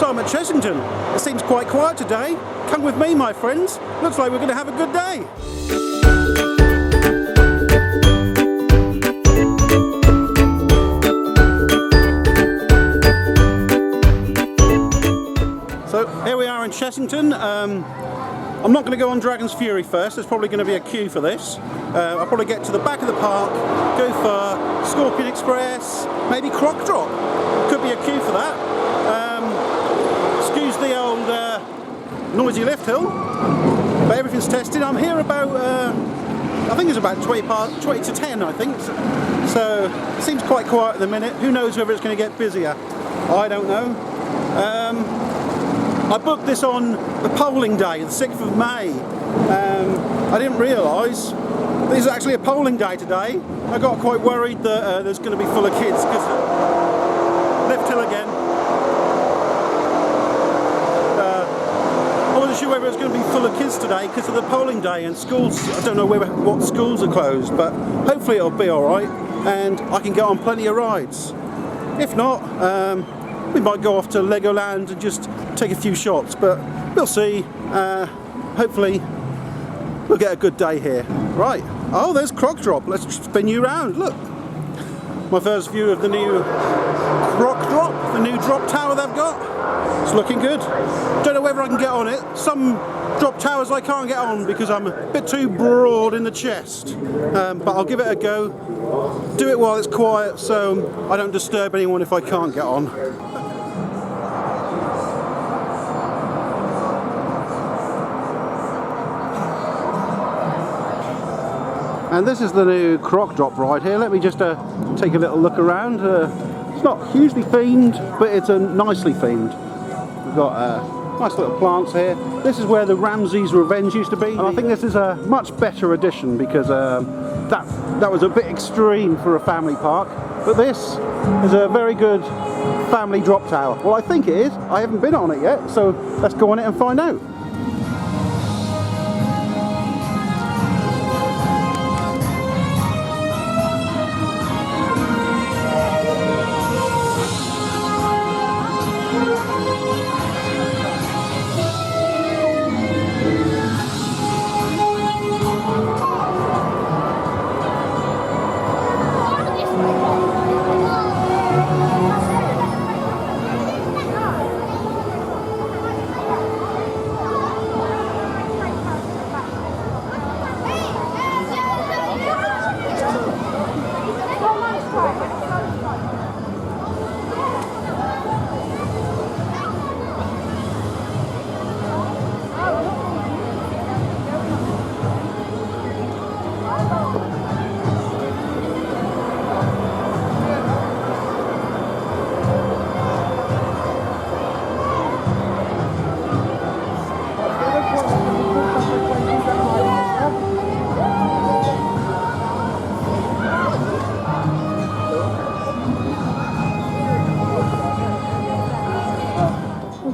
So I'm at Chessington. It seems quite quiet today. Come with me, my friends. Looks like we're going to have a good day. So here we are in Chessington. I'm not going to go on Dragon's Fury first. There's probably going to be a queue for this. I'll probably get to the back of the park, go for Scorpion Express, maybe Croc Drop. Could be a queue for that. Excuse the old noisy lift hill, but everything's tested. I'm here about, I think it's about 20 to 10, I think. So it seems quite quiet at the minute. Who knows whether it's going to get busier? I don't know. I booked this on the polling day, the 6th of May. I didn't realise this is actually a polling day today. I got quite worried that there's going to be full of kids because lift hill again. I wasn't sure whether it was going to be full of kids today because of the polling day and schools. I don't know what schools are closed, but hopefully it'll be alright and I can get on plenty of rides. If not, we might go off to Legoland and just take a few shots, but we'll see. Hopefully we'll get a good day here. Right, oh, there's Croc Drop. Let's spin you around. Look, my first view of the new Croc Drop, the new drop tower they've got. It's looking good. Don't know whether I can get on it. Some drop towers I can't get on because I'm a bit too broad in the chest, but I'll give it a go. Do it while it's quiet so I don't disturb anyone if I can't get on. And this is the new Croc Drop ride here. Let me just take a little look around. It's not hugely themed, but it's nicely themed. We've got nice little plants here. This is where the Ramsay's Revenge used to be. And I think this is a much better addition because that was a bit extreme for a family park. But this is a very good family drop tower. Well, I think it is. I haven't been on it yet, so let's go on it and find out.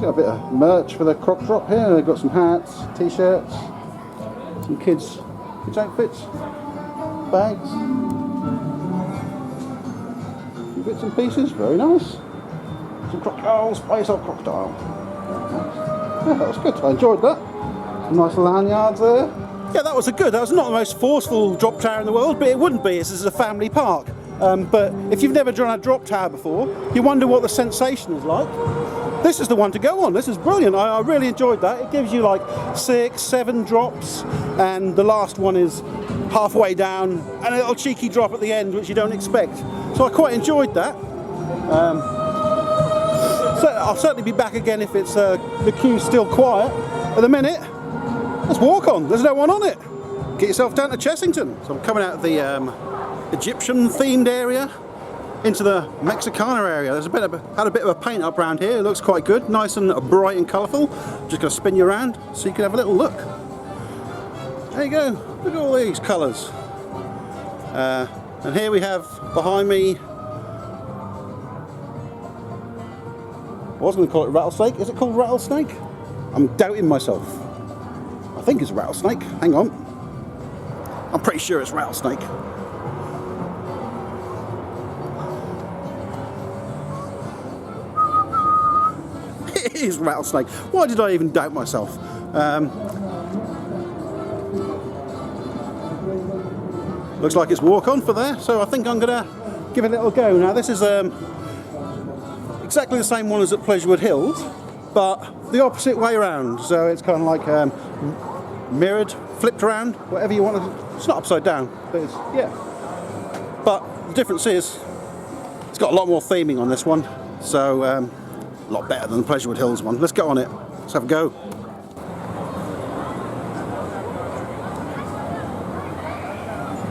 Got a bit of merch for the Croc Drop here. They've got some hats, t-shirts, some kids outfits, bags, a few bits and pieces. Very nice. Some crocodiles, spice of crocodile. Yeah, that was good. I enjoyed that. Some nice lanyards there. Yeah, that was good. That was not the most forceful drop tower in the world, but it wouldn't be. This is a family park. But if you've never drawn a drop tower before, you wonder what the sensation is like. This is the one to go on. This is brilliant. I really enjoyed that. It gives you like 6, 7 drops, and the last one is halfway down, and a little cheeky drop at the end, which you don't expect. So I quite enjoyed that. So I'll certainly be back again if it's the queue's still quiet. At the minute, let's walk on. There's no one on it. Get yourself down to Chessington. So I'm coming out of the Egyptian-themed area into the Mexicana area. There's had a bit of a paint up around here. It looks quite good, nice and bright and colourful. Just going to spin you around so you can have a little look. There you go. Look at all these colours. And here we have behind me. I was going to call it rattlesnake. Is it called rattlesnake? I'm doubting myself. I think it's a rattlesnake. Hang on. I'm pretty sure it's rattlesnake. It is rattlesnake. Why did I even doubt myself? Looks like it's walk on for there, so I think I'm gonna give it a little go. Now this is exactly the same one as at Pleasurewood Hills, but the opposite way around. So it's kind of like mirrored, flipped around, whatever you want to. It's not upside down, but it's, yeah. But the difference is it's got a lot more theming on this one, so a lot better than the Pleasurewood Hills one. Let's get on it. Let's have a go.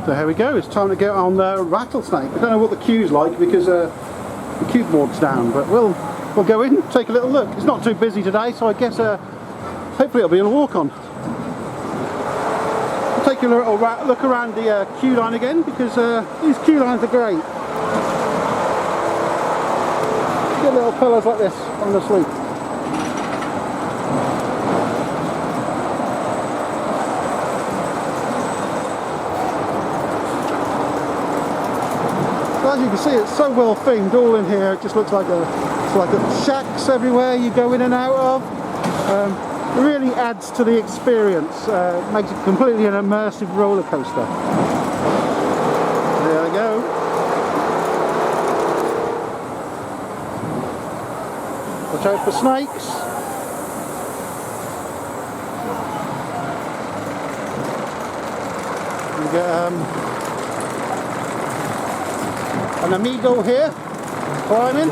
So here we go, it's time to get on the rattlesnake. I don't know what the queue's like because the queue board's down, but we'll go in, take a little look. It's not too busy today, so I guess hopefully it'll be on a walk on. We'll take a little look around the queue line again because these queue lines are great. Get little fellas like this on the sleep. As you can see, it's so well themed all in here. It just looks like it's like shacks everywhere you go in and out of. It really adds to the experience. Makes it completely an immersive roller coaster. There we go. Watch out for snakes. You get an amigo here, climbing.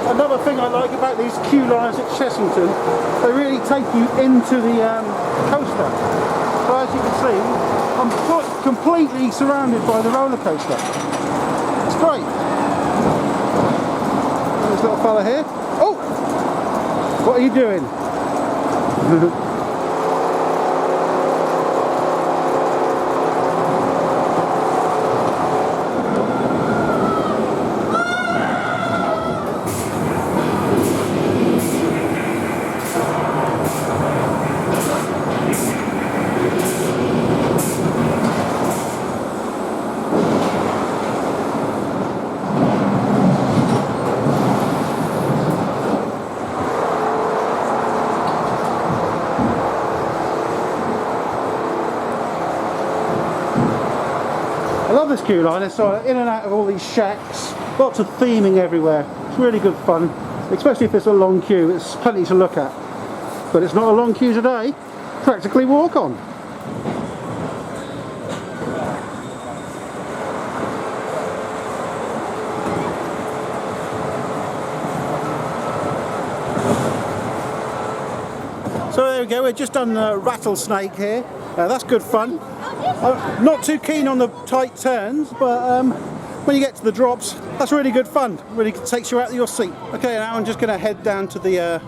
Another thing I like about these queue lines at Chessington, they really take you into the coaster. So as you can see, I'm completely surrounded by the roller coaster. It's great. This little fella here. Oh! What are you doing? I love this queue line. It's sort of in and out of all these shacks, lots of theming everywhere. It's really good fun, especially if it's a long queue. It's plenty to look at, but it's not a long queue today. Practically walk on. So there we go, we've just done the rattlesnake here. That's good fun. Not too keen on the tight turns, but when you get to the drops, that's really good fun. Really takes you out of your seat. Okay, now I'm just going to head down to the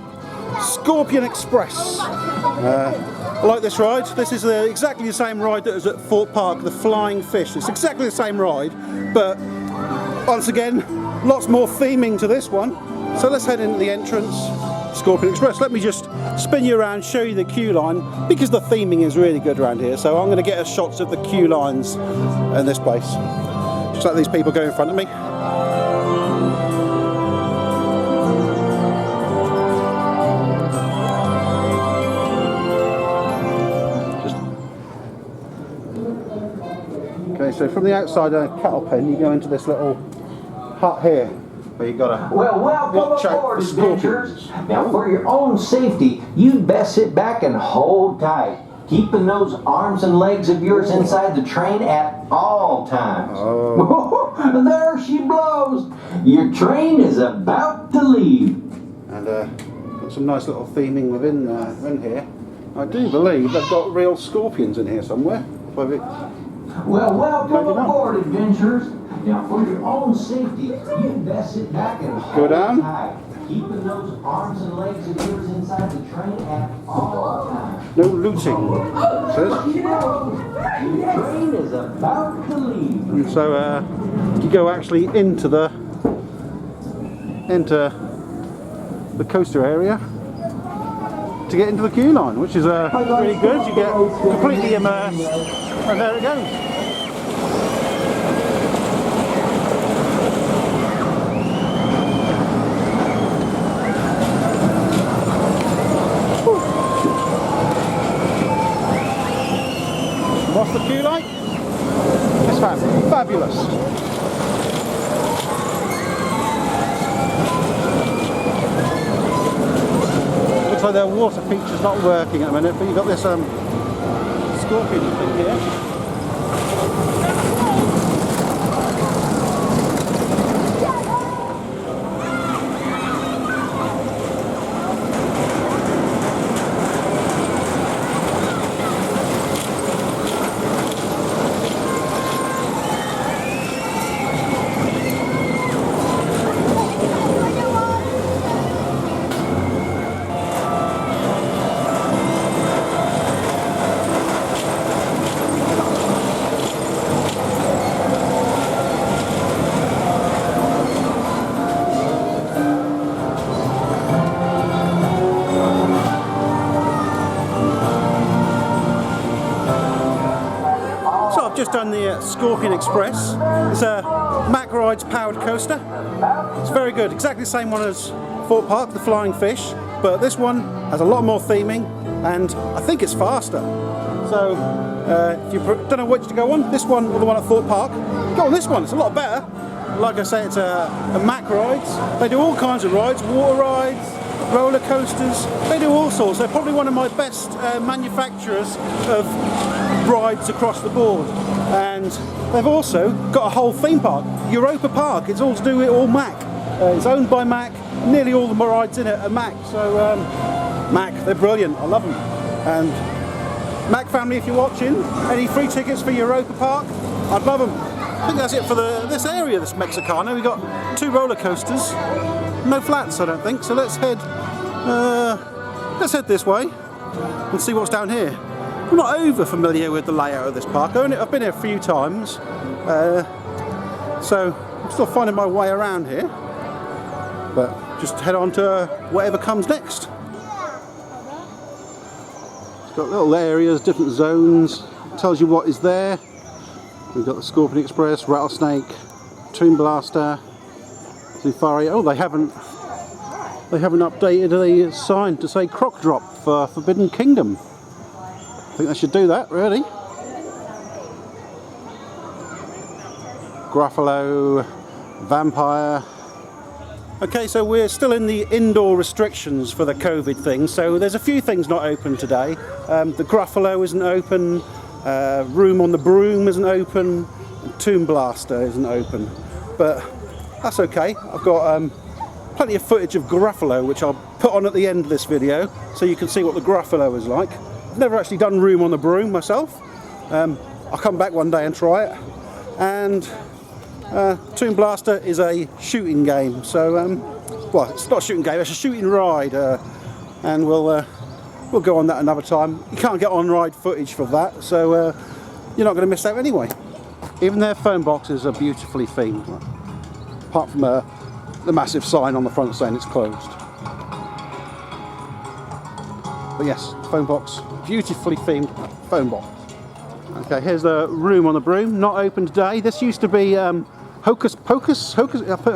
Scorpion Express. I like this ride. This is exactly the same ride that was at Fort Park, the Flying Fish. It's exactly the same ride, but once again, lots more theming to this one. So let's head into the entrance. Scorpion Express. Let me just spin you around, show you the queue line, because the theming is really good around here. So I'm going to get us shots of the queue lines in this place. Just let these people go in front of me. Okay, so from the outside of a cattle pen, you go into this little hut here. But you gotta welcome aboard, adventurers. Now, for your own safety, you'd best sit back and hold tight, keeping those arms and legs of yours inside the train at all times. Oh. There she blows. Your train is about to leave. And got some nice little theming within here. I do believe they've got real scorpions in here somewhere. Well, welcome aboard, adventurers. Now, for your own safety, you best sit back and hold tight, keeping those arms and legs of yours inside the train at all times. No looting, it says. Your train is about to leave. And so you go actually into the coaster area to get into the queue line, which is really good. You get completely immersed, and there it goes. What's the queue like? It's fabulous. Looks like their water feature's not working at the minute, but you've got this scorpion thing here. Just done the Scorpion Express. It's a Mack Rides powered coaster. It's very good, exactly the same one as Fort Park, the Flying Fish, but this one has a lot more theming and I think it's faster. So if you don't know which to go on, this one or the one at Fort Park, go on this one, it's a lot better. Like I say, it's a Mack Rides. They do all kinds of rides, water rides, roller coasters, they do all sorts. They're probably one of my best manufacturers of rides across the board, and they've also got a whole theme park, Europa Park. It's all to do with all Mack. It's owned by Mack. Nearly all the rides in it are Mack. So Mack, they're brilliant. I love them. And Mack family, if you're watching, any free tickets for Europa Park? I'd love them. I think that's it for this area, this Mexicana. We've got 2 roller coasters, no flats, I don't think. So let's head this way and see what's down here. I'm not over familiar with the layout of this park. I've been here a few times, so I'm still finding my way around here. But just head on to whatever comes next. It's got little areas, different zones. It tells you what is there. We've got the Scorpion Express, Rattlesnake, Toon Blaster, Safari. Oh, they haven't updated the sign to say Croc Drop for Forbidden Kingdom. I think they should do that, really. Gruffalo, Vampire. Okay, so we're still in the indoor restrictions for the COVID thing, so there's a few things not open today. The Gruffalo isn't open, Room on the Broom isn't open, and Toon Blaster isn't open. But that's okay. I've got plenty of footage of Gruffalo, which I'll put on at the end of this video, so you can see what the Gruffalo is like. I've never actually done Room on the Broom myself. I'll come back one day and try it. And Toon Blaster is a shooting game, so well, it's not a shooting game, it's a shooting ride, and we'll go on that another time. You can't get on ride footage for that, so you're not going to miss out anyway. Even their phone boxes are beautifully themed, apart from the massive sign on the front saying it's closed. But yes, phone box, beautifully themed phone box. Okay, here's the Room on the Broom, not open today. This used to be Hocus Pocus, I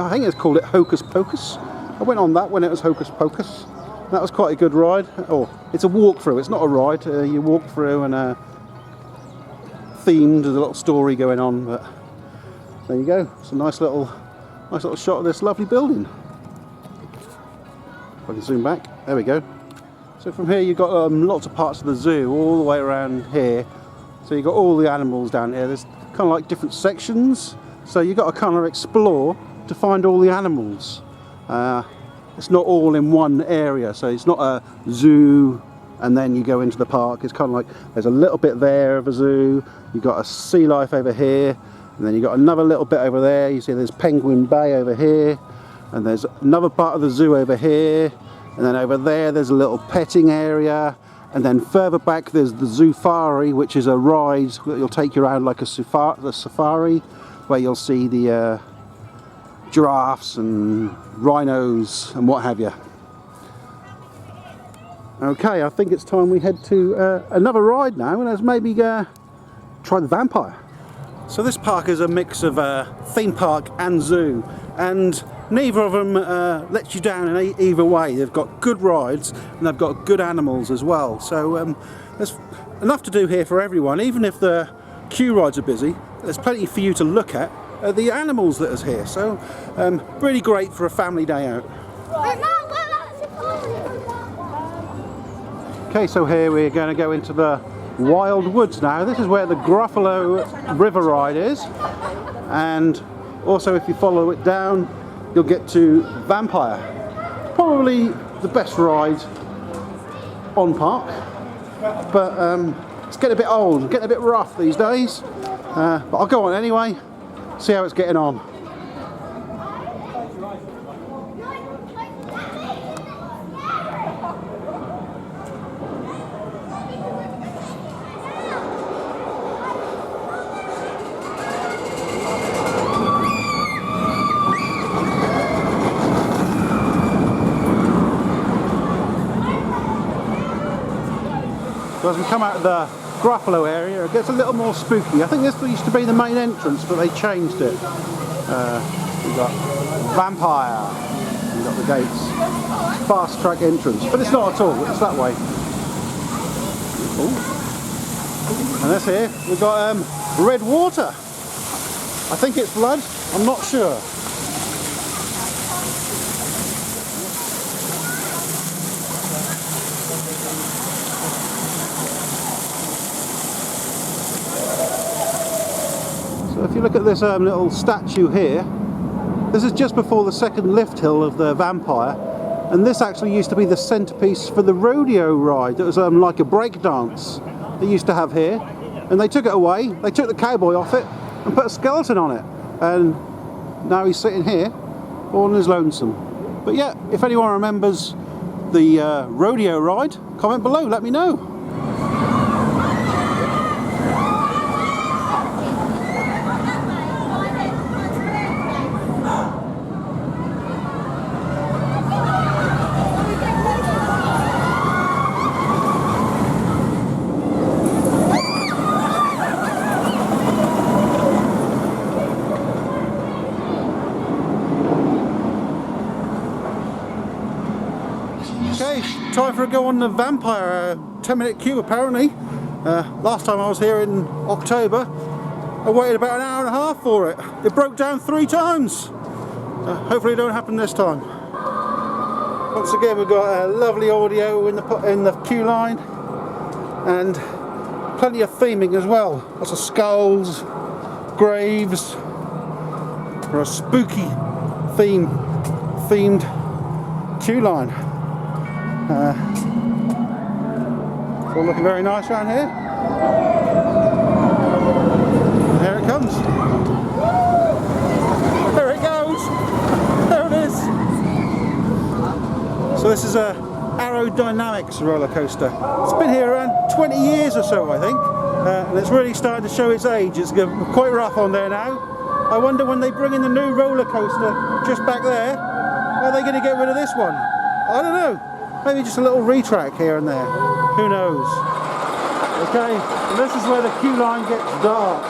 think it's called it Hocus Pocus. I went on that when it was Hocus Pocus. That was quite a good ride. Oh, it's a walkthrough, it's not a ride. You walk through and themed, there's a little story going on, but there you go. It's a nice little shot of this lovely building. If I can zoom back, there we go. So from here you've got lots of parts of the zoo all the way around here. So you've got all the animals down here. There's kind of like different sections. So you've got to kind of explore to find all the animals. It's not all in one area. So it's not a zoo and then you go into the park. It's kind of like there's a little bit there of a zoo. You've got a sea life over here. And then you've got another little bit over there. You see there's Penguin Bay over here. And there's another part of the zoo over here, and then over there there's a little petting area, and then further back there's the Zoofari, which is a ride that will take you around like a safari, where you'll see the giraffes and rhinos and what have you. Okay, I think it's time we head to another ride now, and let's maybe try the vampire. So this park is a mix of theme park and zoo, and neither of them lets you down in either way. They've got good rides and they've got good animals as well. So there's enough to do here for everyone. Even if the queue rides are busy, there's plenty for you to look at the animals that is here. So really great for a family day out. Okay, so here we're going to go into the Wild Woods now. This is where the Gruffalo River ride is, and also if you follow it down you'll get to Vampire. Probably the best ride on park, but it's getting a bit old, getting a bit rough these days, but I'll go on anyway, see how it's getting on. So as we come out of the Gruffalo area, it gets a little more spooky. I think this used to be the main entrance, but they changed it. We've got Vampire, we've got the gates, fast track entrance, but it's not at all, it's that way. Ooh. And that's here, we've got red water. I think it's blood, I'm not sure. So if you look at this little statue here, this is just before the second lift hill of the Vampire, and this actually used to be the centerpiece for the rodeo ride. It was like a break dance they used to have here, and they took it away, they took the cowboy off it and put a skeleton on it, and now he's sitting here all on his lonesome. But yeah, if anyone remembers the rodeo ride, comment below, let me know. Okay, time for a go on the Vampire, 10-minute queue apparently. Last time I was here in October, I waited about an hour and a half for it. It broke down 3 times. Hopefully it don't happen this time. Once again we've got lovely audio in the queue line, and plenty of theming as well. Lots of skulls, graves, or a spooky themed queue line. It's all looking very nice around here. And here it comes. There it goes. There it is. So this is a aerodynamics roller coaster. It's been here around 20 years or so, I think, and it's really starting to show its age. It's quite rough on there now. I wonder when they bring in the new roller coaster just back there, are they going to get rid of this one? I don't know. Maybe just a little retrack here and there. Who knows? Okay, and this is where the queue line gets dark.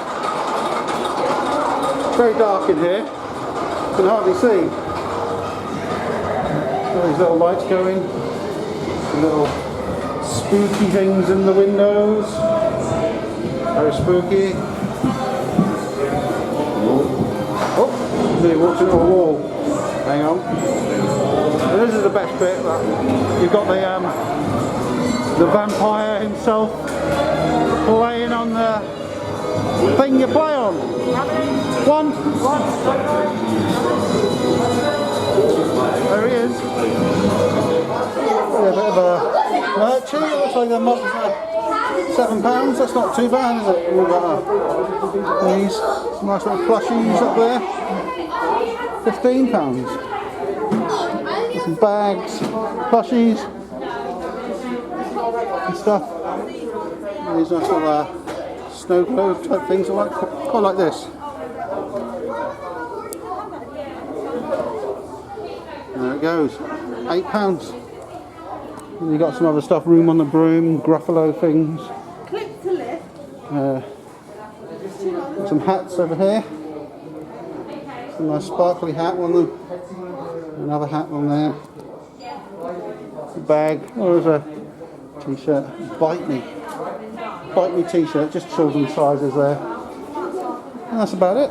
It's very dark in here. You can hardly see. All these little lights going. Little spooky things in the windows. Very spooky. Oh, nearly walked into a wall. Hang on. And this is the best bit. You've got the vampire himself playing on the thing you play on. One. There he is. A bit of a lurchy. It looks like the mug is like £7. That's not too bad, is it? We've got these nice little plushies up there. £15. some bags, plushies and stuff. These nice little snow globe type things. I quite like this. There it goes, £8. And you got some other stuff, room on the broom, Gruffalo things. Click to lift. Some hats over here. Some nice sparkly hat on them. Another hat on there. A bag. Oh, there's a t-shirt. Bite me t-shirt, just children's sizes there. And that's about it.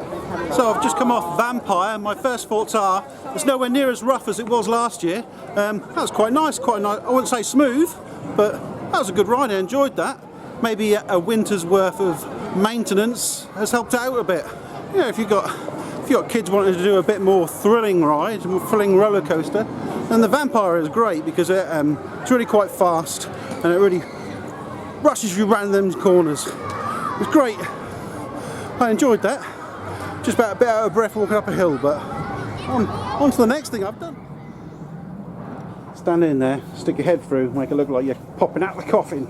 So I've just come off Vampire, and my first thoughts are it's nowhere near as rough as it was last year. That was quite nice, I wouldn't say smooth, but that was a good ride. I enjoyed that. Maybe a winter's worth of maintenance has helped out a bit. You know, if you've got kids wanting to do a bit more thrilling ride, a more thrilling roller coaster, then the Vampire is great because it's really quite fast and it really rushes you around them corners. It's great. I enjoyed that. Just about a bit out of breath walking up a hill, but on to the next thing I've done. Stand in there, stick your head through, make it look like you're popping out the coffin.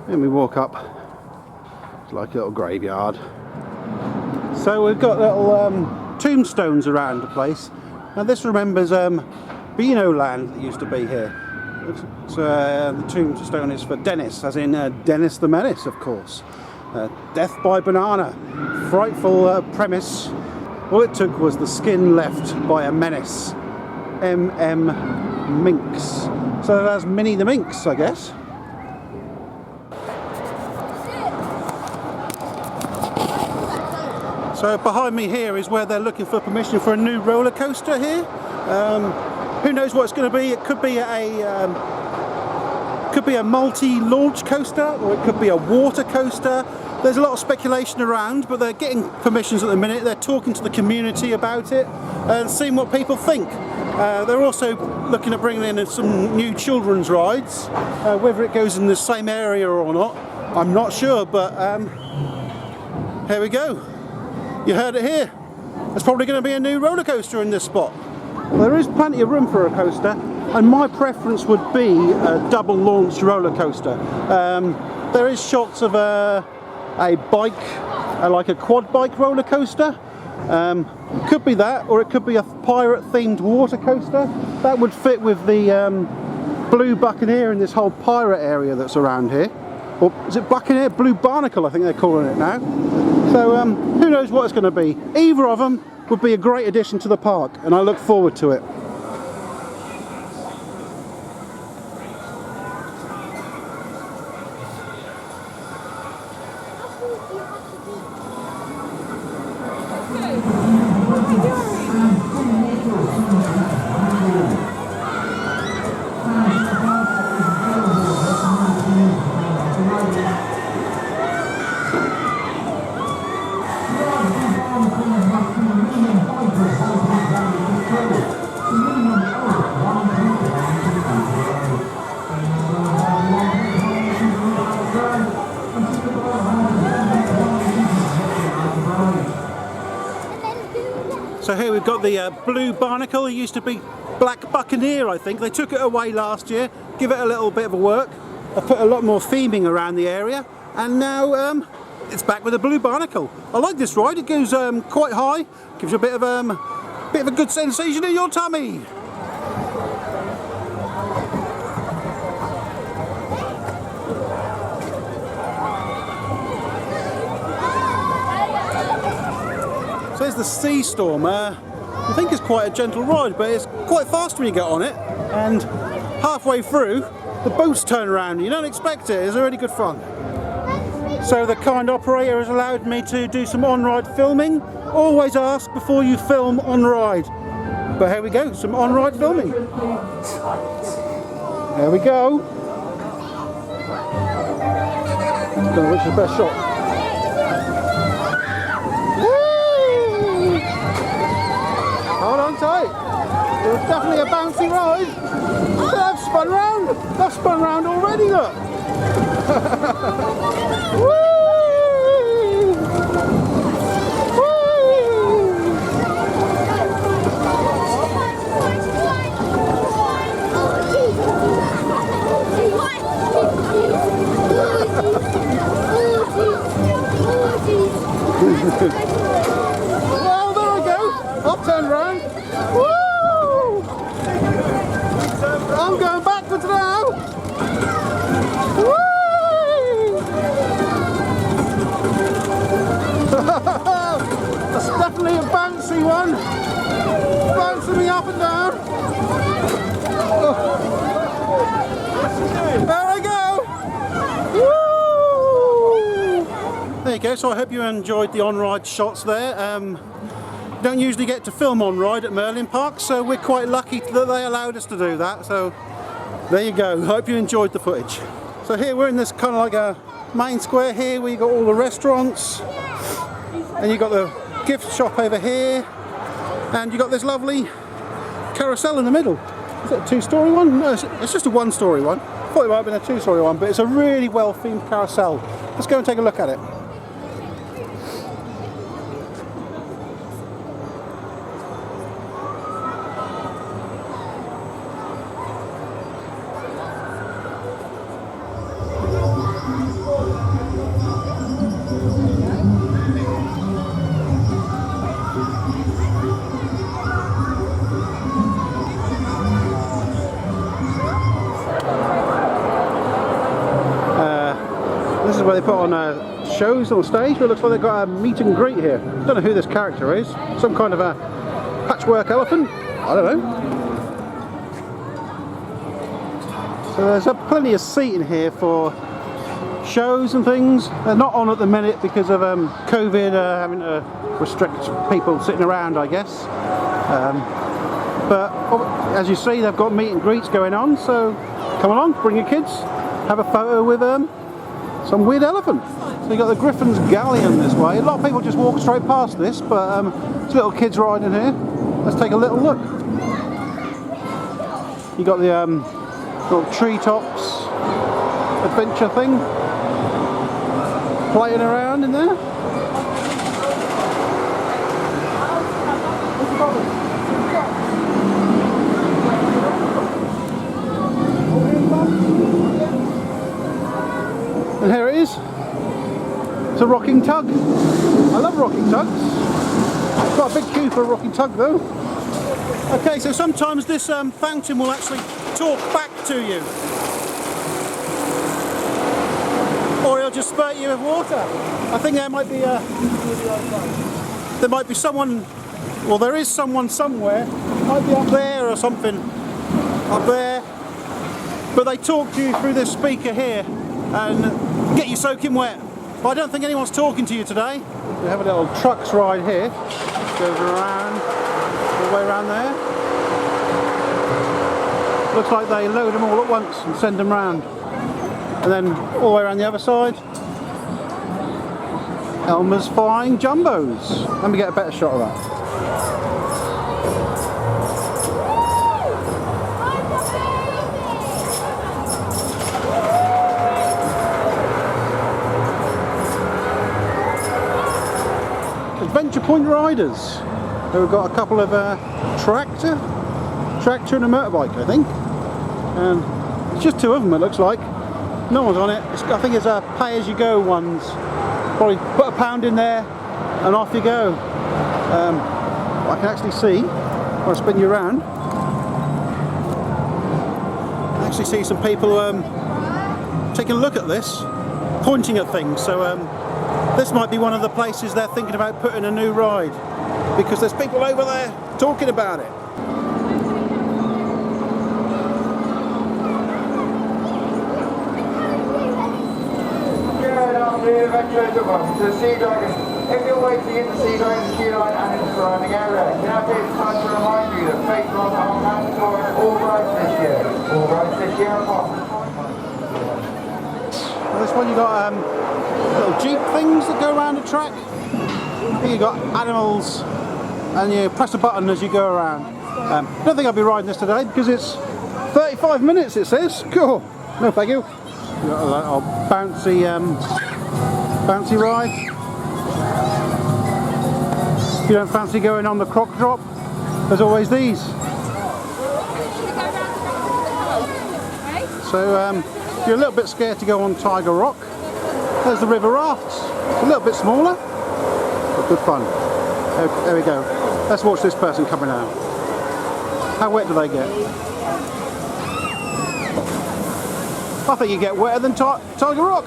Then we walk up. It's like a little graveyard. So we've got little tombstones around the place. Now this remembers Beano Land that used to be here. So the tombstone is for Dennis, as in Dennis the Menace, of course. Death by banana. Frightful premise. All it took was the skin left by a menace. M.M. Minx. So that's Minnie the Minx, I guess. So behind me here is where they're looking for permission for a new roller coaster here. Who knows what it's going to be? It could be a multi-launch coaster, or it could be a water coaster. There's a lot of speculation around, but they're getting permissions at the minute. They're talking to the community about it and seeing what people think. They're also looking at bringing in some new children's rides. Whether it goes in the same area or not, I'm not sure, but here we go. You heard it here. There's probably going to be a new roller coaster in this spot. There is plenty of room for a coaster, and my preference would be a double launch roller coaster. There is shots of a bike, like a quad bike roller coaster. Could be that, or it could be a pirate themed water coaster. That would fit with the Blue Buccaneer in this whole pirate area that's around here. Or is it Buccaneer? Blue Barnacle, I think they're calling it now. So who knows what it's going to be. Either of them would be a great addition to the park, and I look forward to it. So here we've got the Blue Barnacle. It used to be Black Buccaneer, I think. They took it away last year, give it a little bit of a work. I put a lot more theming around the area, and now it's back with the Blue Barnacle. I like this ride. It goes quite high, gives you a bit of a good sensation in your tummy. So there's the Sea Storm. I think it's quite a gentle ride, but it's quite fast when you get on it. And halfway through, the boats turn around. You don't expect it. It's really good fun. So the kind operator has allowed me to do some on-ride filming. Always ask before you film on-ride. But here we go, some on-ride filming. There we go. Don't know which is the best shot. Hold on tight. It was definitely a bouncy ride. So I've spun round. I've spun round already, look. Woo! Woo! Well, there I go. I'll turn round. Woo! I'm going backwards now. Woo! That's definitely a bouncy one. Bouncing me up and down. There I go. Woo! There you go. So I hope you enjoyed the on-ride shots there. Don't usually get to film on-ride at Merlin Park, so we're quite lucky that they allowed us to do that. So there you go. Hope you enjoyed the footage. So here we're in this kind of like a main square here where you got all the restaurants, and you got the gift shop over here, and you got this lovely carousel in the middle. Is it a two-story one? No, it's just a one-story one. I thought it might have been a two-story one, but it's a really well-themed carousel. Let's go and take a look at it. This is where they put on shows on stage, but it looks like they've got a meet and greet here. I don't know who this character is. Some kind of a patchwork elephant? I don't know. So there's plenty of seating here for shows and things. They're not on at the minute because of COVID having to restrict people sitting around, I guess. But as you see, they've got meet and greets going on, so come along, bring your kids, have a photo with some weird elephant. So you got the Griffin's Galleon this way. A lot of people just walk straight past this, but there's little kids riding here. Let's take a little look. You got the little treetops adventure thing playing around in there. And here it is. It's a rocking tug. I love rocking tugs. Quite a big queue for a rocking tug though. Okay, so sometimes this fountain will actually talk back to you. Or it'll just spurt you with water. I think there might be someone, well there is someone somewhere, might be up there or something, up there. But they talk to you through this speaker here and get you soaking wet. But I don't think anyone's talking to you today. We have a little trucks ride here. Goes around, all the way around there. Looks like they load them all at once and send them round. And then all the way around the other side. Elmer's Flying Jumbos. Let me get a better shot of that. Adventure Point riders. We've got a couple of tractor and a motorbike, I think. And it's just two of them, it looks like. No one's on it. I think it's a pay-as-you-go ones. Probably put £1 in there and off you go. I can actually see, when I spin you around, I actually see some people taking a look at this, pointing at things. So this might be one of the places they're thinking about putting a new ride, because there's people over there talking about it. To the Sea Dragon. If you're waiting in the Sea Dragon's queue line and in the surrounding area, can I take time to remind you that fake on our mandatory all rides this year. All rides this year apart. Well, this one you got little jeep things that go around the track. Here you got animals, and you press a button as you go around. I don't think I'll be riding this today because it's 35 minutes. It says. Cool. No, thank you. You got a little bouncy ride. If you don't fancy going on the croc drop, there's always these. So if you're a little bit scared to go on Tiger Rock, there's the river rafts. It's a little bit smaller, but Good fun. There we go. Let's watch this person coming out. How wet do they get? I think you get wetter than Tiger Rock.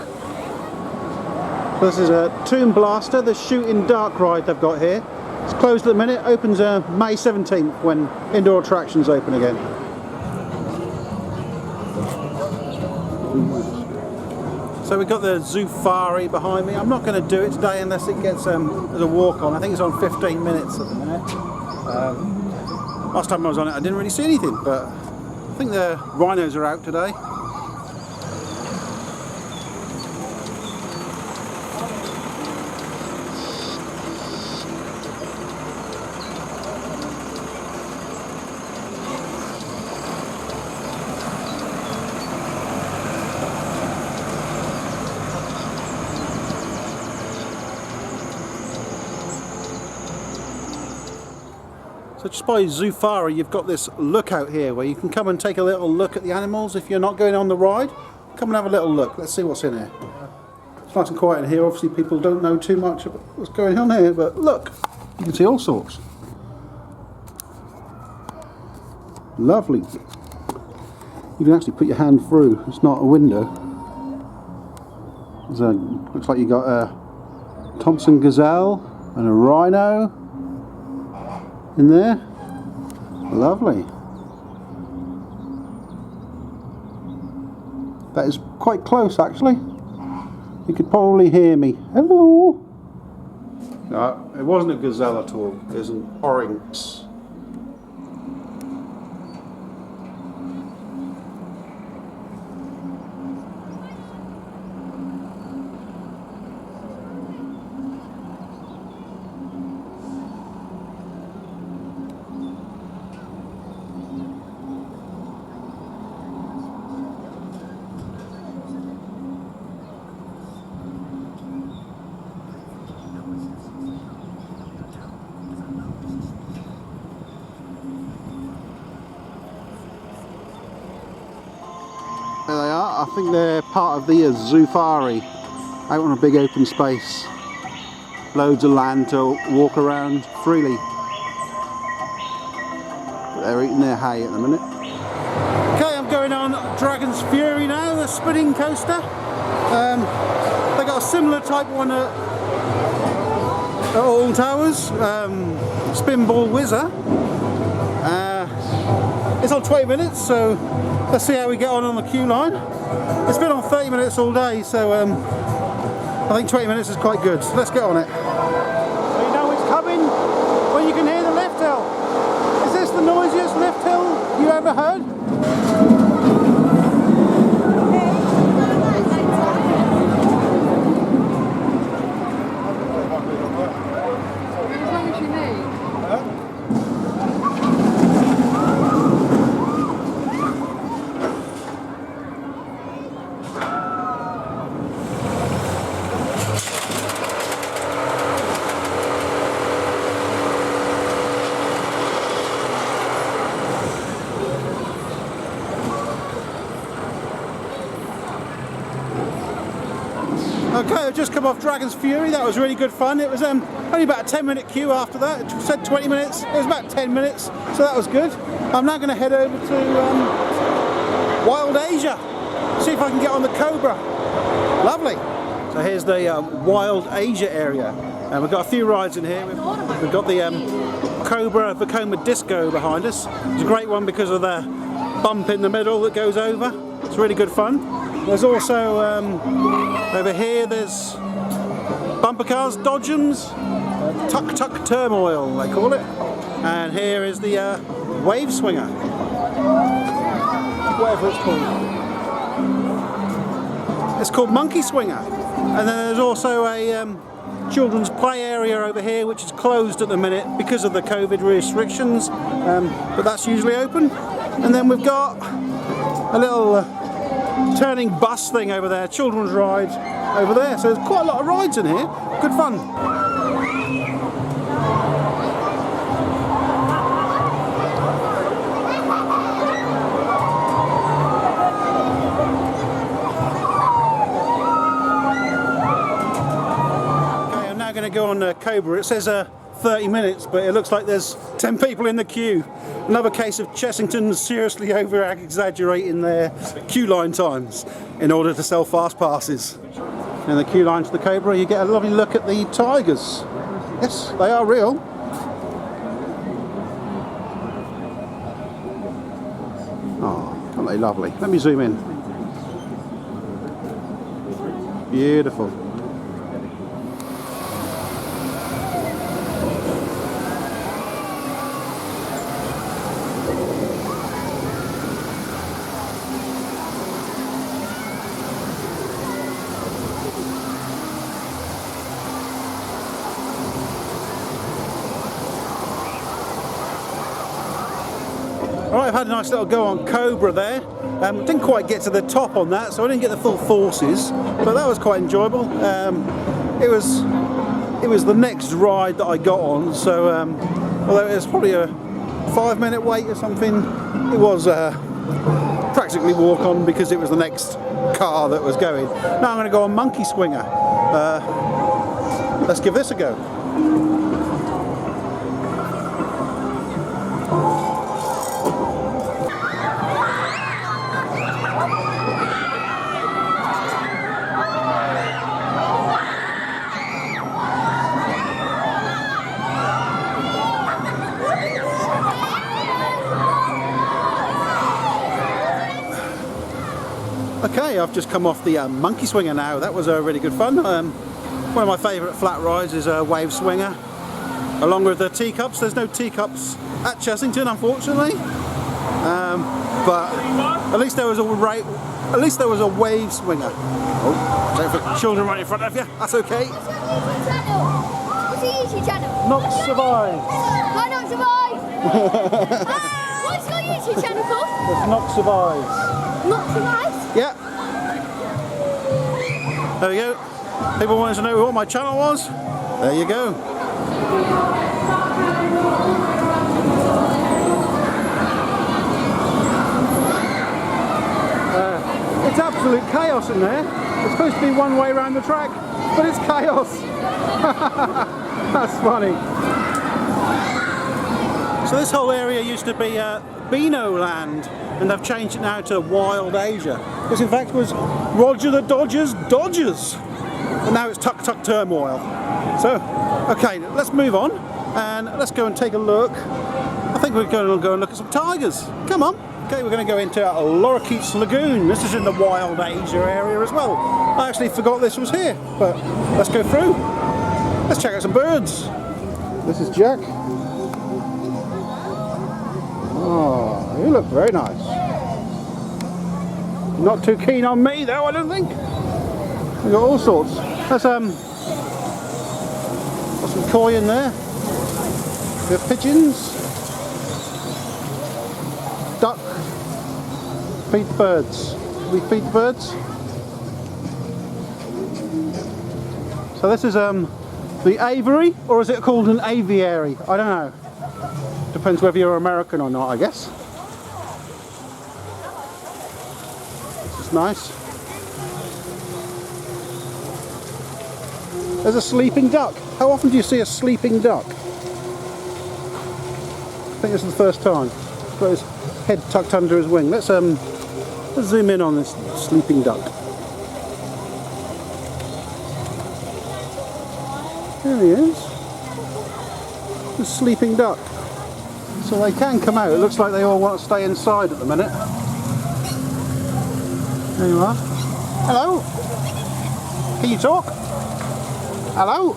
This is a Tomb Blaster, the shooting dark ride they've got here. It's closed at the minute, opens May 17th when indoor attractions open again. So we've got the Zoofari behind me. I'm not going to do it today unless it gets as a walk on. I think it's on 15 minutes at the minute. Last time I was on it I didn't really see anything, but I think the rhinos are out today. So just by Zoofari you've got this lookout here where you can come and take a little look at the animals if you're not going on the ride. Come and have a little look. Let's see what's in here. It's nice and quiet in here. Obviously people don't know too much about what's going on here, but look, you can see all sorts. Lovely. You can actually put your hand through. It's not a window. Looks like you got a Thompson gazelle and a rhino in there. Lovely. That is quite close actually. You could probably hear me. Hello. No, it wasn't a gazelle at all. It was an oryx. There they are. I think they're part of the Zoofari, out on a big open space. Loads of land to walk around freely. But they're eating their hay at the minute. Okay, I'm going on Dragon's Fury now, the spinning coaster. They got a similar type one at Alton Towers, Spinball Whizzer. It's on 20 minutes, so let's see how we get on the queue line. It's been on 30 minutes all day, so I think 20 minutes is quite good. So let's get on it. So you know it's coming when you can hear the lift hill. Is this the noisiest lift hill you ever heard? As long as you need. Okay, I've just come off Dragon's Fury. That was really good fun. It was only about a 10-minute queue after that. It said 20 minutes. It was about 10 minutes, so that was good. I'm now going to head over to Wild Asia. See if I can get on the Cobra. Lovely. So here's the Wild Asia area. And we've got a few rides in here. We've got the Cobra Vekoma Disco behind us. It's a great one because of the bump in the middle that goes over. It's really good fun. There's also over here there's bumper cars, Dodgems, Tuk Tuk Turmoil they call it, and here is the Wave Swinger, whatever it's called. It's called Monkey Swinger. And then there's also a children's play area over here which is closed at the minute because of the COVID restrictions, but that's usually open. And then we've got a little turning bus thing over there, children's ride over there. So there's quite a lot of rides in here. Good fun. Okay, I'm now going to going to go on Cobra. It says 30 minutes, but it looks like there's 10 people in the queue. Another case of Chessington seriously over-exaggerating their queue line times in order to sell fast passes. In the queue line to the Cobra, you get a lovely look at the tigers. Yes, they are real. Oh, aren't they lovely? Let me zoom in. Beautiful. Alright, I've had a nice little go on Cobra there. Didn't quite get to the top on that, so I didn't get the full forces, but that was quite enjoyable. It was the next ride that I got on, so although it was probably a 5-minute wait or something, it was practically walk on because it was the next car that was going. Now I'm going to go on Monkey Swinger. Let's give this a go. Okay, I've just come off the Monkey Swinger now. That was really good fun. One of my favourite flat rides is a Wave Swinger, along with the teacups. There's no teacups at Chessington, unfortunately, but at least there was a Wave Swinger. Oh, don't put children right in front of you. That's okay. What's your YouTube channel? Not survive. Why not survive? What's your YouTube channel called? It's Not Survives. Not survive? Yeah. There we go. People wanted to know what my channel was. There you go. It's absolute chaos in there. It's supposed to be one way around the track, but it's chaos. That's funny. So this whole area used to be Beano Land, and they've changed it now to Wild Asia. This in fact was Roger the Dodgers Dodgers, and now it's Tuk Tuk Turmoil. So, okay, let's move on and let's go and take a look. I think we're going to go and look at some tigers. Come on. Okay, we're going to go into Lorikeets Lagoon. This is in the Wild Asia area as well. I actually forgot this was here, but let's go through. Let's check out some birds. This is Jack. Oh, you look very nice. Not too keen on me though, I don't think. We've got all sorts. There's got some koi in there. We have pigeons. Duck. Feed birds. We feed birds. So this is the aviary, or is it called an aviary? I don't know. Depends whether you're American or not, I guess. This is nice. There's a sleeping duck. How often do you see a sleeping duck? I think this is the first time. He's got his head tucked under his wing. Let's zoom in on this sleeping duck. There he is. The sleeping duck. So they can come out. It looks like they all want to stay inside at the minute. There you are. Hello. Can you talk? Hello.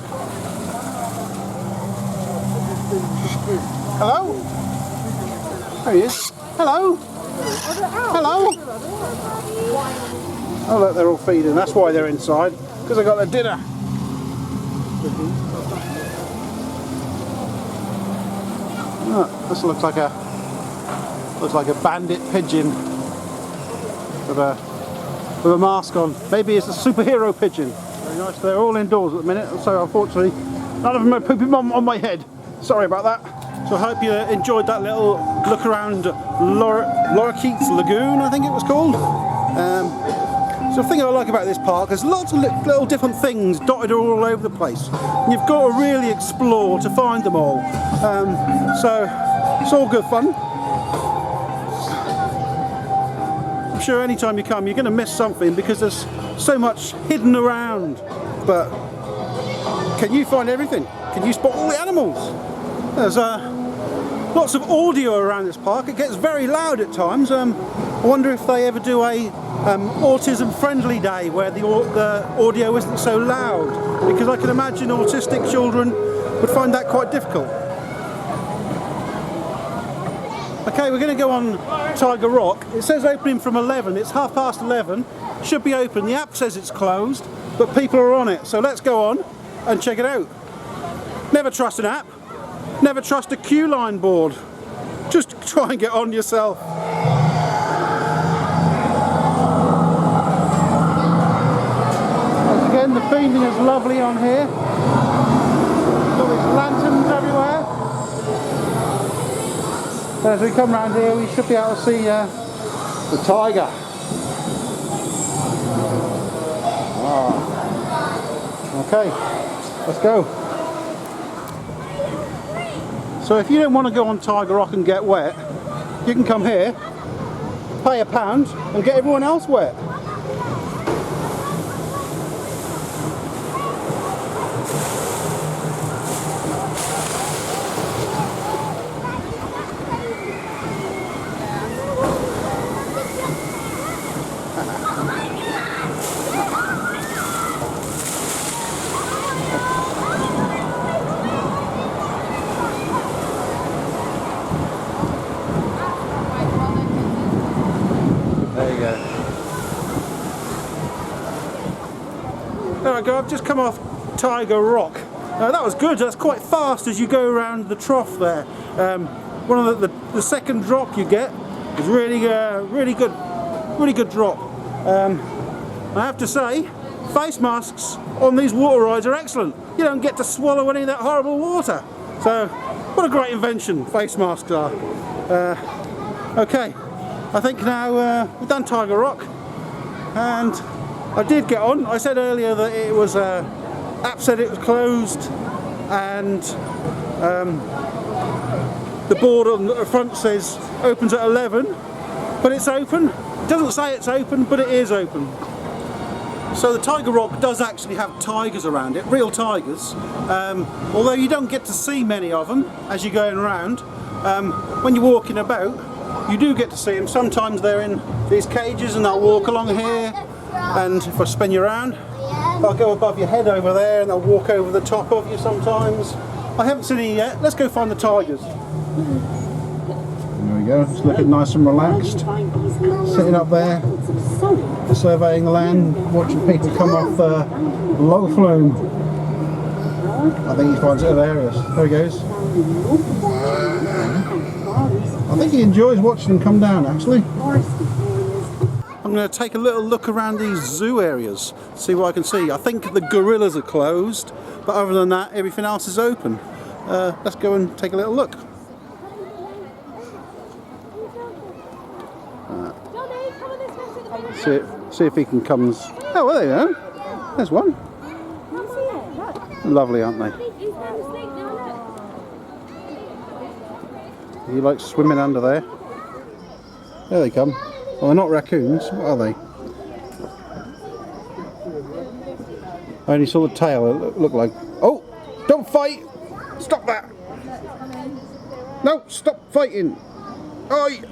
Hello. There he is. Hello. Hello. Oh look, they're all feeding. That's why they're inside, because they got their dinner. Oh, this looks like a bandit pigeon with a mask on. Maybe it's a superhero pigeon. Very nice. They're all indoors at the minute, so unfortunately none of them are pooping on my head. Sorry about that. So I hope you enjoyed that little look around Lorikeets Lagoon, I think it was called. So the thing I like about this park, there's lots of little different things dotted all over the place. And you've got to really explore to find them all. So it's all good fun. I'm sure anytime you come you're going to miss something because there's so much hidden around. But can you find everything? Can you spot all the animals? There's lots of audio around this park. It gets very loud at times. I wonder if they ever do a autism friendly day where the audio isn't so loud, because I can imagine autistic children would find that quite difficult. Okay, we're going to go on Tiger Rock. It says opening from 11. It's 11:30. Should be open. The app says it's closed, but people are on it. So let's go on and check it out. Never trust an app. Never trust a queue line board. Just try and get on yourself. Once again, the theming is lovely on here. Got these lanterns everywhere. As we come round here, we should be able to see the tiger. Okay, let's go. So if you don't want to go on Tiger Rock and get wet, you can come here, pay £1 and get everyone else wet. There I go, I've just come off Tiger Rock. That was good, that's quite fast as you go around the trough there. One of the second drop you get is really good drop. I have to say, face masks on these water rides are excellent. You don't get to swallow any of that horrible water. So, what a great invention face masks are. Okay, I think now we've done Tiger Rock, and I did get on. I said earlier that it was app said it was closed, and the board on the front says opens at 11, but it's open. It doesn't say it's open, but it is open. So the Tiger Rock does actually have tigers around it, real tigers, although you don't get to see many of them as you're going around. When you're walking about, you do get to see them. Sometimes they're in these cages and they'll walk along here, and if I spin you around, they'll go above your head over there and they'll walk over the top of you sometimes. I haven't seen any yet. Let's go find the tigers. There we go, it's looking nice and relaxed. Sitting up there, surveying the land, watching people come off the low flume. I think he finds it hilarious. There he goes. I think he enjoys watching them come down actually. I'm going to take a little look around these zoo areas, see what I can see. I think the gorillas are closed, but other than that, everything else is open. Let's go and take a little look. See if he can come. Oh, well, there you go. There's one. Lovely, aren't they? He likes swimming under there. There they come. Well, they're not raccoons. What are they? I only saw the tail. It looked like. Oh! Don't fight! Stop that! No! Stop fighting! Oi!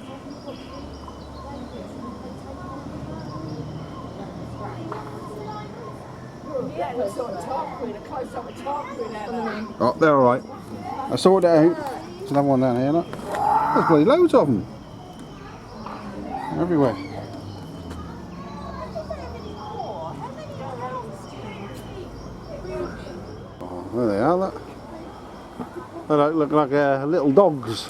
Oh, they're alright. I sorted it out. There's another one down here, look. There's bloody loads of them. Everywhere. Oh, there they are, look. They look like little dogs.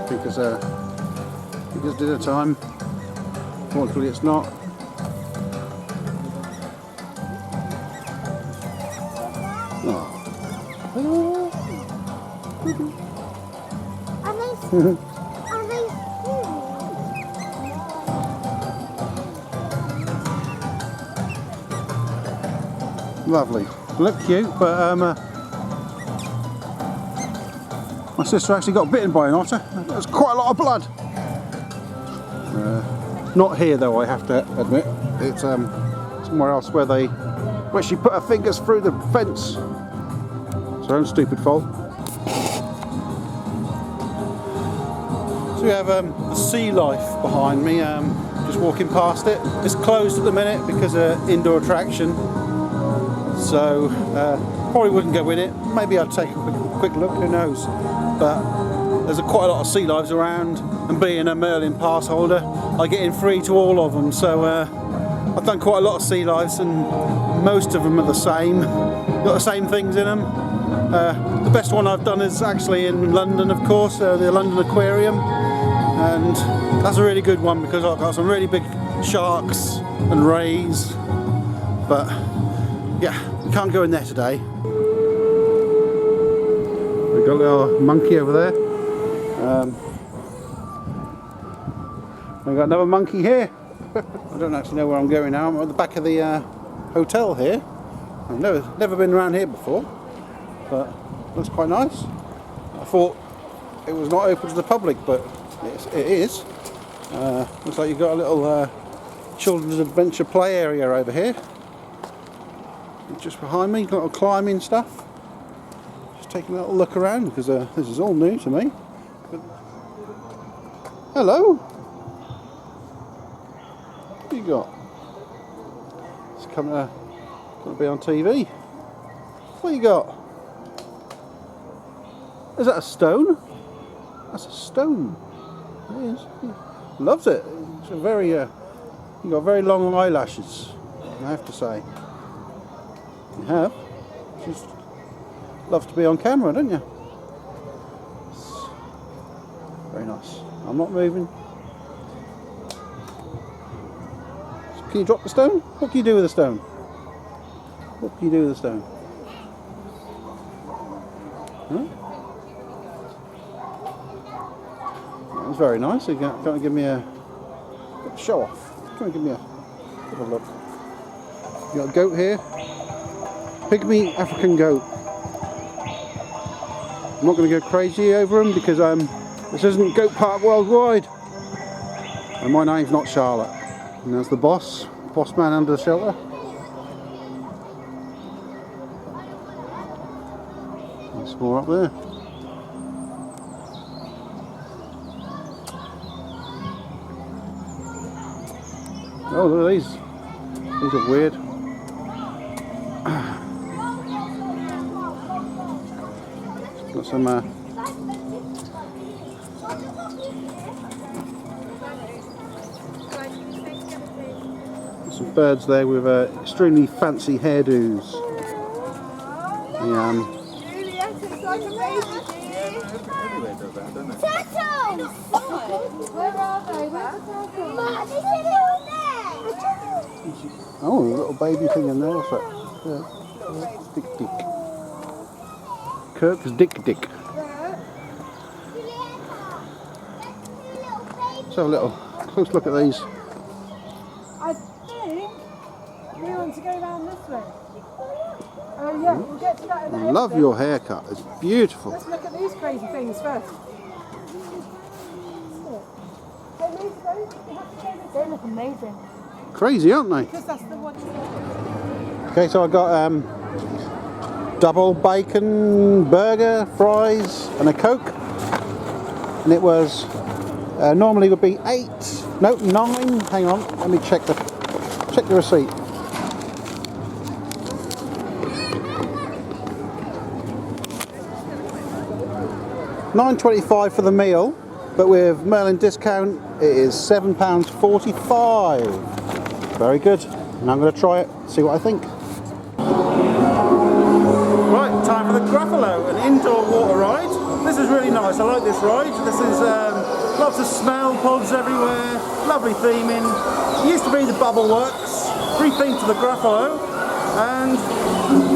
Because dinner time. Fortunately it's not. Lovely. Look cute, but my sister actually got bitten by an otter. There's quite a lot of blood. Not here though, I have to admit. It's somewhere else where she put her fingers through the fence. It's her own stupid fault. So we have the sea life behind me. Just walking past it. It's closed at the minute because of indoor attraction. So probably wouldn't go in it. Maybe I'd take a quick look, who knows. But there's quite a lot of sea lives around, and being a Merlin pass holder, I get in free to all of them. So I've done quite a lot of sea lives, and most of them are the same. Got the same things in them. The best one I've done is actually in London, of course, the London Aquarium, and that's a really good one because I've got some really big sharks and rays. But yeah, we can't go in there today. We've got a little monkey over there. We've got another monkey here. I don't actually know where I'm going now. I'm at the back of the hotel here. I've never been around here before, but looks quite nice. I thought it was not open to the public, but it is. Looks like you've got a little children's adventure play area over here. Just behind me, got a little climbing stuff. Just taking a little look around because this is all new to me. But, hello. What you got? It's coming to be on TV. What you got? Is that a stone? That's a stone. It is. He loves it. It's a very. You got very long eyelashes, I have to say. You have. Just love to be on camera, don't you? It's very nice. I'm not moving. Can you drop the stone? What can you do with the stone? What can you do with the stone? Huh? That was very nice. You're going to give me a show off. Going to give me a look. You got a goat here. Pygmy African goat. I'm not going to go crazy over them because this isn't Goat Park Worldwide. And my name's not Charlotte. And there's the boss man under the shelter. There's more up there. Oh, look at these. These are weird. Got some birds there with extremely fancy hairdos. Juliet, it's like a baby. Turtles! Where are they? Where's the turtles? Matt, is it all there? Oh, a little baby thing in there. What's that? Dick Dick. Kirk's Dick Dick. Let's have a little close look at these. I think we want to go round this way. Oh yeah, we'll get to that in a minute. Love your haircut. It's beautiful. Let's look at these crazy things first. They look amazing. Crazy, aren't they? Because that's the one. Okay, so I got double bacon burger, fries, and a Coke. And it was normally would be 9. Hang on, let me check the receipt. £9.25 for the meal, but with Merlin discount it is £7.45. Very good. And I'm going to try it, see what I think. Right, time for the Gruffalo, an indoor water ride. This is really nice. I like this ride. This is lots of smell pods everywhere. Lovely theming. It used to be the Bubble Works. Rethemed to the Gruffalo. and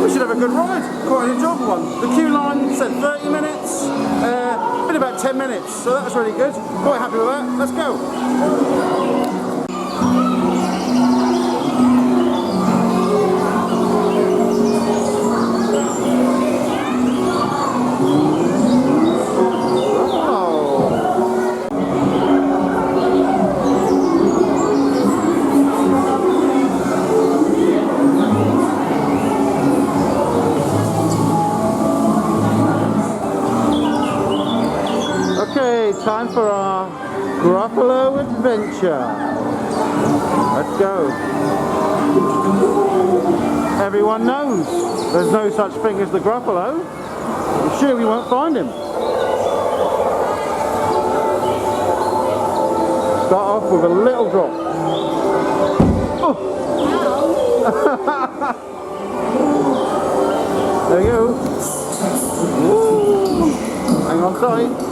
we should have a good ride. Quite an enjoyable one. The queue line said 30 minutes, been about 10 minutes, so that was really good. Quite happy with that. Let's go. Time for our Gruffalo adventure. Let's go. Everyone knows there's no such thing as the Gruffalo. I'm sure we won't find him. Start off with a little drop. Oh. There we go. Woo. Hang on tight.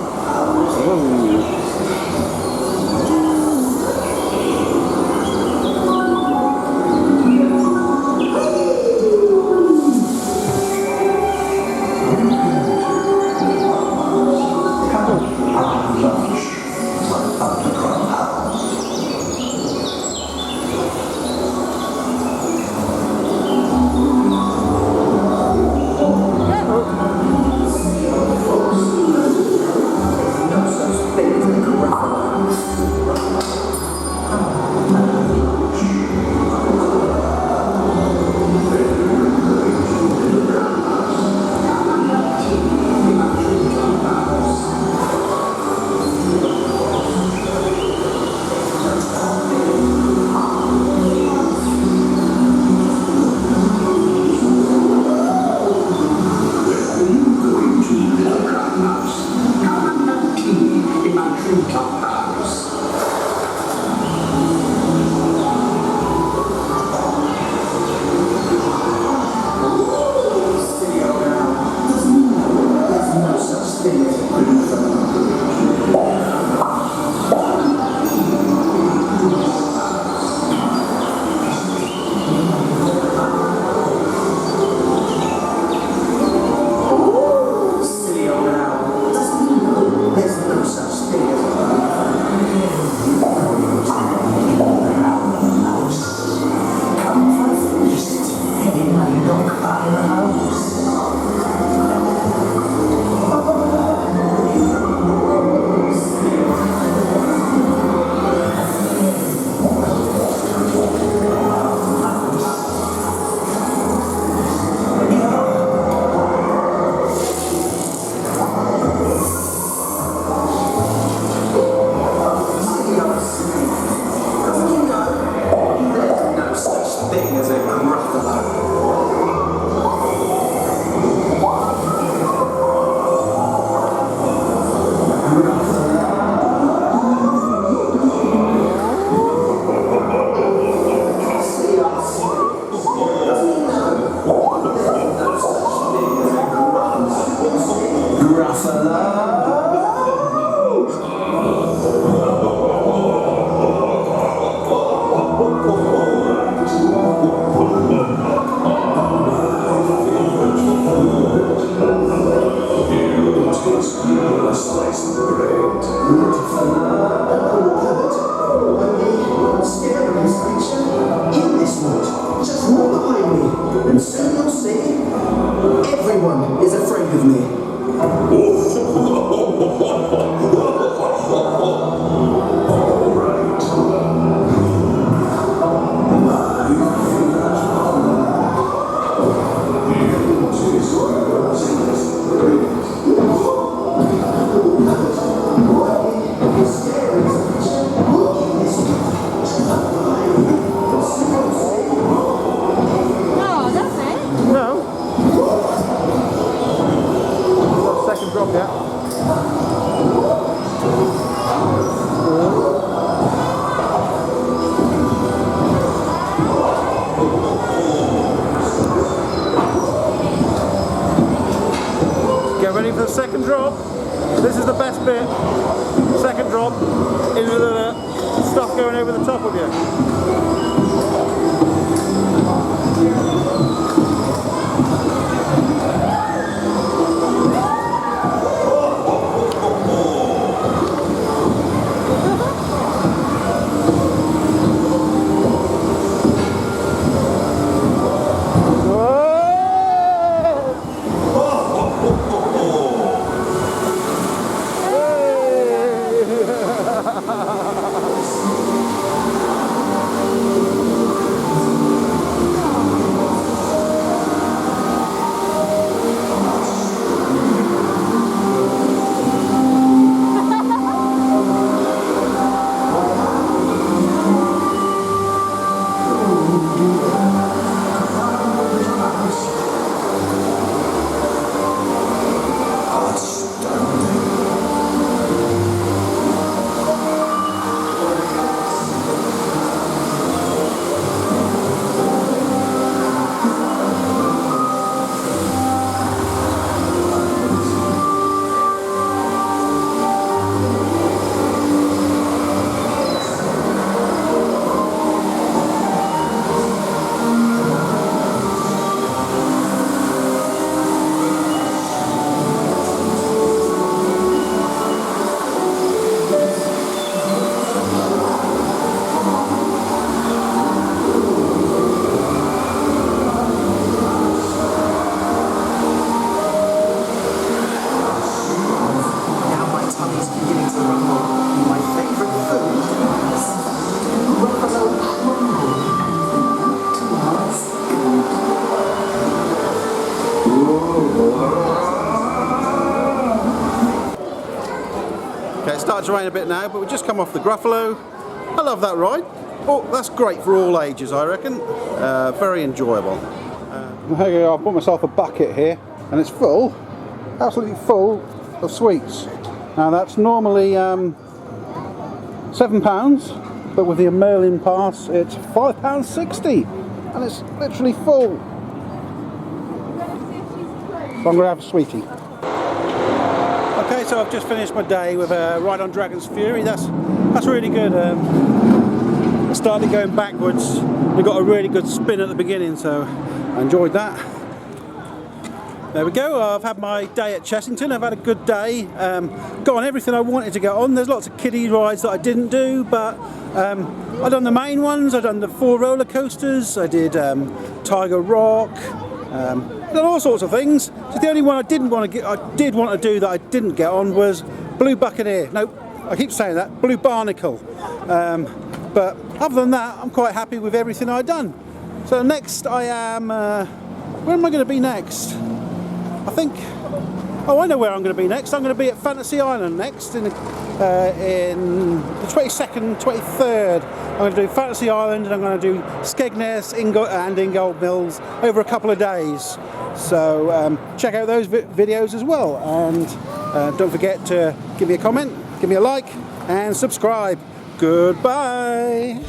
Everyone is afraid of me. Ready for the second drop. This is the best bit. Second drop into the stuff going over the top of you. Okay, it started to rain a bit now, but we've just come off the Gruffalo. I love that ride. Oh, that's great for all ages, I reckon. Very enjoyable. There you go, I've bought myself a bucket here, and it's full, absolutely full of sweets. Now that's normally £7, but with the Merlin pass it's £5.60, and it's literally full. So I'm going to have a sweetie. Okay, so I've just finished my day with a ride on Dragon's Fury. That's really good. I started going backwards. We got a really good spin at the beginning, so I enjoyed that. There we go. I've had my day at Chessington. I've had a good day. Got on everything I wanted to get on. There's lots of kiddie rides that I didn't do, but I've done the main ones. I've done the 4 roller coasters. I did Tiger Rock. Done all sorts of things. So the only one I did want to do that I didn't get on was Blue Buccaneer. No, I keep saying that. Blue Barnacle. But other than that, I'm quite happy with everything I've done. So next I am, where am I going to be next? I think, oh, I know where I'm going to be next. I'm going to be at Fantasy Island next in the 22nd, 23rd. I'm going to do Fantasy Island, and I'm going to do Skegness and Ingold Mills over a couple of days. So check out those videos as well, and don't forget to give me a comment, give me a like, and subscribe. Goodbye.